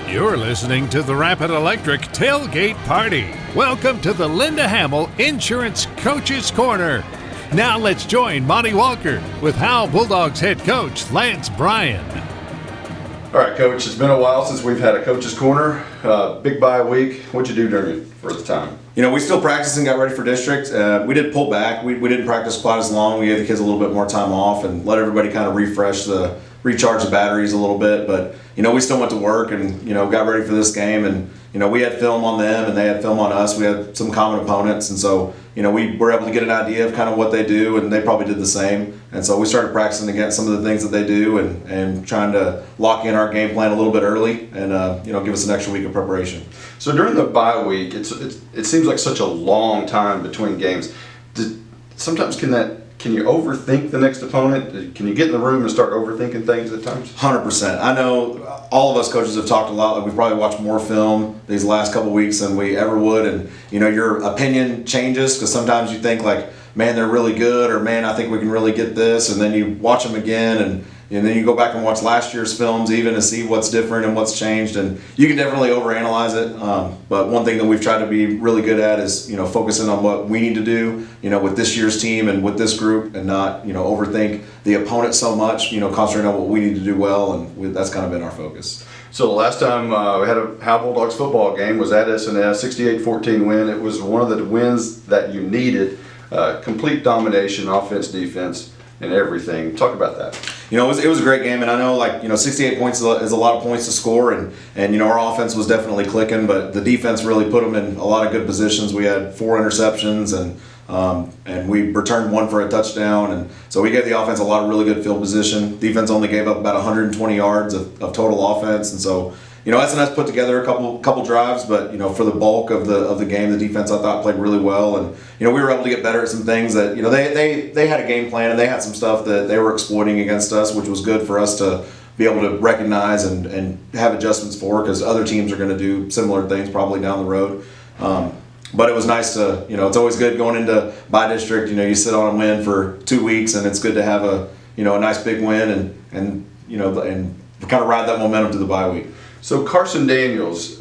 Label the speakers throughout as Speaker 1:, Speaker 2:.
Speaker 1: You're listening to the Rapid Electric Tailgate Party. Welcome to the Linda Hamill Insurance Coaches Corner. Now let's join Monty Walker with Howe Bulldogs head coach Lance Bryan.
Speaker 2: All right, Coach, it's been a while since we've had a Coach's Corner. Big bye week. What'd you do during it for the time?
Speaker 3: You know, we still practiced and got ready for district. We did pull back. We didn't practice quite as long. We gave the kids a little bit more time off and let everybody kind of recharge the batteries a little bit. But, you know, we still went to work and, you know, got ready for this game. And, you know, we had film on them and they had film on us. We had some common opponents. And so, you know, we were able to get an idea of kind of what they do, and they probably did the same. And so we started practicing against some of the things that they do and trying to lock in our game plan a little bit early and, you know, give us an extra week of preparation.
Speaker 2: So during the bye week, it seems like such a long time between games. Sometimes can you overthink the next opponent? Can you get in the room and start overthinking things at times?
Speaker 3: 100%. I know all of us coaches have talked a lot. Like we've probably watched more film these last couple of weeks than we ever would. And, you know, your opinion changes because sometimes you think like, man, they're really good, or man, I think we can really get this. And then you watch them again and then you go back and watch last year's films even to see what's different and what's changed. And you can definitely overanalyze it. But one thing that we've tried to be really good at is, you know, focusing on what we need to do, you know, with this year's team and with this group, and not, you know, overthink the opponent so much, you know, concentrating on what we need to do well. And that's kind of been our focus.
Speaker 2: So the last time we had a Howe Bulldogs football game was at S&S, 68-14 win. It was one of the wins that you needed. Complete domination, offense, defense, and everything. Talk about that.
Speaker 3: You know, it was a great game, and I know, like, you know, 68 points is a lot of points to score, and you know, our offense was definitely clicking, but the defense really put them in a lot of good positions. We had 4 interceptions, and we returned 1 for a touchdown, and so we gave the offense a lot of really good field position. Defense only gave up about 120 yards of total offense, and so, you know, S&S put together a couple drives, but, you know, for the bulk of the game, the defense I thought played really well, and, you know, we were able to get better at some things that, you know, they had a game plan and they had some stuff that they were exploiting against us, which was good for us to be able to recognize and have adjustments for, because other teams are going to do similar things probably down the road. But it was nice to, you know, it's always good going into bye district. You know, you sit on a win for 2 weeks, and it's good to have a nice big win and you know, and kind of ride that momentum to the bye week.
Speaker 2: So Carson Daniels,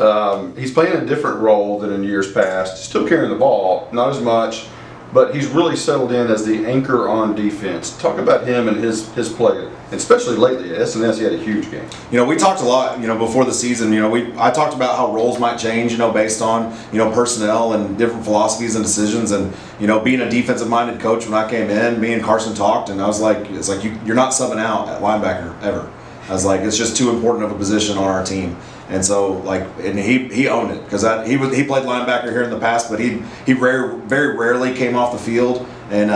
Speaker 2: he's playing a different role than in years past. Still carrying the ball, not as much, but he's really settled in as the anchor on defense. Talk about him and his play, especially lately. At S&S, he had a huge game.
Speaker 3: You know, we talked a lot, you know, before the season. You know, I talked about how roles might change, you know, based on, you know, personnel and different philosophies and decisions. And, you know, being a defensive-minded coach, when I came in, me and Carson talked, and I was like, it's like you're not subbing out at linebacker ever. I was like, it's just too important of a position on our team. And so, like, and he owned it, because he played linebacker here in the past, but he very rarely came off the field. And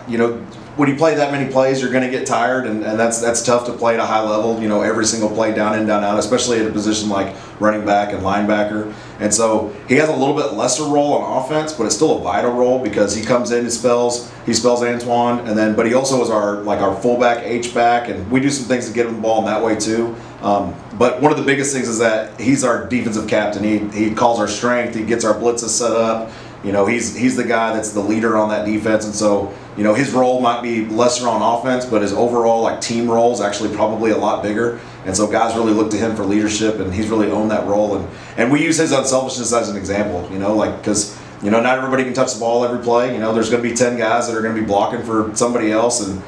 Speaker 3: you know, when you play that many plays, you're going to get tired, and that's tough to play at a high level, you know, every single play down in, down out, especially at a position like running back and linebacker. And so he has a little bit lesser role on offense, but it's still a vital role, because he comes in, he spells Antoine, but he also is our fullback, H-back, and we do some things to get him the ball in that way too. But one of the biggest things is that he's our defensive captain. He calls our strength, he gets our blitzes set up. You know, he's the guy that's the leader on that defense, and so, you know, his role might be lesser on offense, but his overall, like, team role is actually probably a lot bigger. And so guys really look to him for leadership, and he's really owned that role. And we use his unselfishness as an example, you know, like, because, you know, not everybody can touch the ball every play. You know, there's going to be 10 guys that are going to be blocking for somebody else, and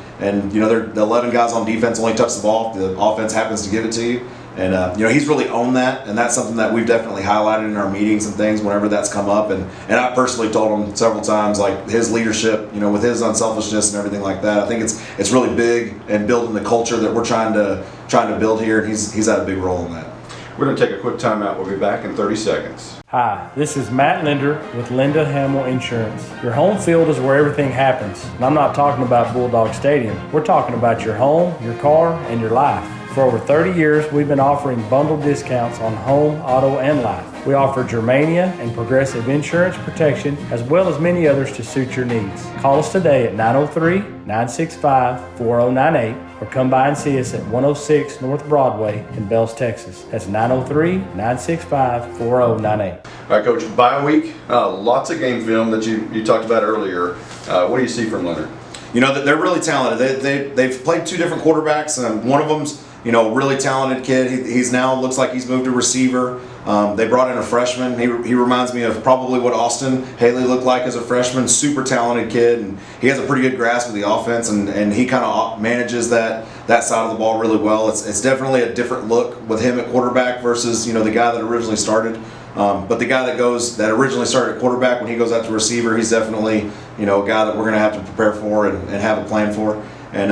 Speaker 3: you know, the 11 guys on defense only touch the ball if the offense happens to give it to you. And, you know, he's really owned that, and that's something that we've definitely highlighted in our meetings and things whenever that's come up. And I personally told him several times, like, his leadership, you know, with his unselfishness and everything like that, I think it's really big in building the culture that we're trying to build here, and he's had a big role in that.
Speaker 2: We're going to take a quick timeout. We'll be back in 30 seconds.
Speaker 4: Hi, this is Matt Linder with Linda Hamill Insurance. Your home field is where everything happens. And I'm not talking about Bulldog Stadium. We're talking about your home, your car, and your life. For over 30 years, we've been offering bundled discounts on home, auto, and life. We offer Germania and Progressive insurance protection, as well as many others to suit your needs. Call us today at 903-965-4098 or come by and see us at 106 North Broadway in Bells, Texas. That's 903-965-4098.
Speaker 2: All right, Coach, bye week. Lots of game film that you talked about earlier. What do you see from Leonard?
Speaker 3: they're really talented. They've played two different quarterbacks, and one of them's really talented kid. He's now looks like he's moved to receiver. They brought in a freshman. He reminds me of probably what Austin Haley looked like as a freshman. Super talented kid, and he has a pretty good grasp of the offense, and he kind of manages that side of the ball really well. It's definitely a different look with him at quarterback versus the guy that originally started. But the guy that originally started at quarterback, when he goes out to receiver, he's definitely a guy that we're going to have to prepare for and have a plan for. And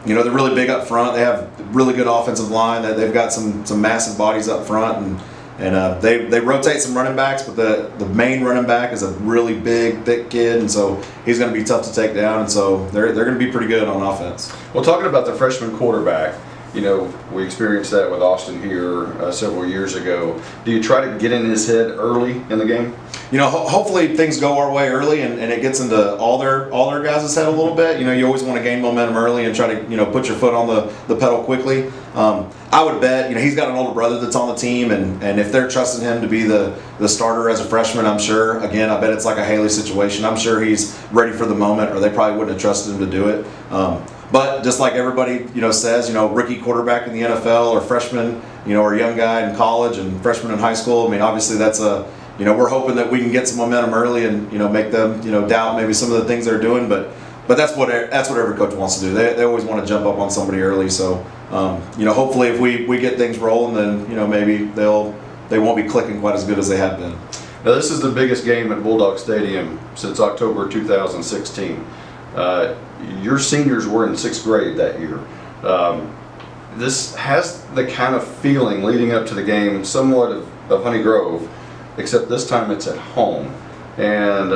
Speaker 3: they're really big up front. They have really good offensive line. They've got some massive bodies up front, and they rotate some running backs, but the main running back is a really big, thick kid, and so he's going to be tough to take down. And so they're going to be pretty good on offense.
Speaker 2: Well, talking about the freshman quarterback, we experienced that with Austin here several years ago. Do you try to get in his head early in the game?
Speaker 3: Hopefully things go our way early and it gets into all their guys' head a little bit. You always want to gain momentum early and try to put your foot on the pedal quickly. I would bet he's got an older brother that's on the team, and if they're trusting him to be the starter as a freshman, I bet it's like a Haley situation. I'm sure he's ready for the moment, or they probably wouldn't have trusted him to do it. But just like everybody says, rookie quarterback in the NFL, or freshman, or a young guy in college and freshman in high school. I mean, obviously that's we're hoping that we can get some momentum early and make them doubt maybe some of the things they're doing. But that's what every coach wants to do. They always want to jump up on somebody early. So hopefully if we get things rolling, then maybe they won't be clicking quite as good as they have been.
Speaker 2: Now, this is the biggest game at Bulldog Stadium since October 2016. Your seniors were in 6th grade that year. This has the kind of feeling leading up to the game somewhat of Honey Grove, except this time it's at home. And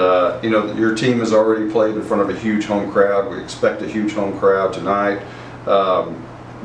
Speaker 2: your team has already played in front of a huge home crowd. We expect a huge home crowd tonight.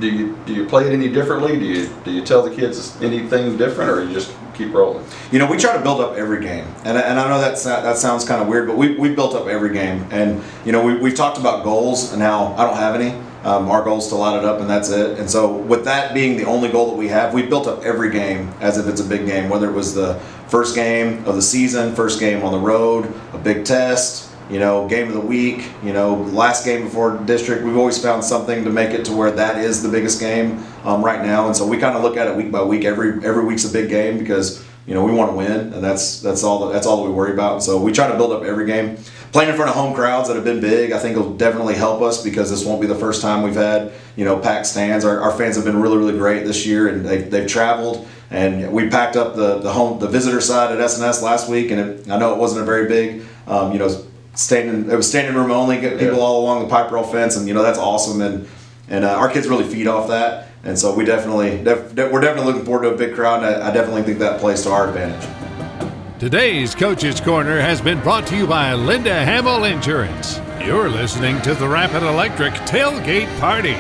Speaker 2: Do you play it any differently? Do you tell the kids anything different, or you just keep rolling?
Speaker 3: We try to build up every game, and I know that sounds kind of weird, but we've built up every game, and we've talked about goals and how I don't have any. Our goal is to line it up, and that's it. And so with that being the only goal that we have, we've built up every game as if it's a big game, whether it was the first game of the season, first game on the road, a big test, game of the week, last game before district. We've always found something to make it to where that is the biggest game right now. And so we kind of look at it week by week. Every week's a big game because we want to win, and that's all that we worry about. And so we try to build up every game. Playing in front of home crowds that have been big, I think will definitely help us, because this won't be the first time we've had packed stands. Our fans have been really, really great this year, and they've traveled. And we packed up the visitor side at S&S last week, and I know it wasn't a very big it was standing room only, get people all along the pipe rail fence, and that's awesome. And our kids really feed off that, and so we're definitely looking forward to a big crowd. And I definitely think that plays to our advantage.
Speaker 1: Today's Coach's Corner has been brought to you by Linda Hamill Insurance. You're listening to the Rapid Electric Tailgate Party.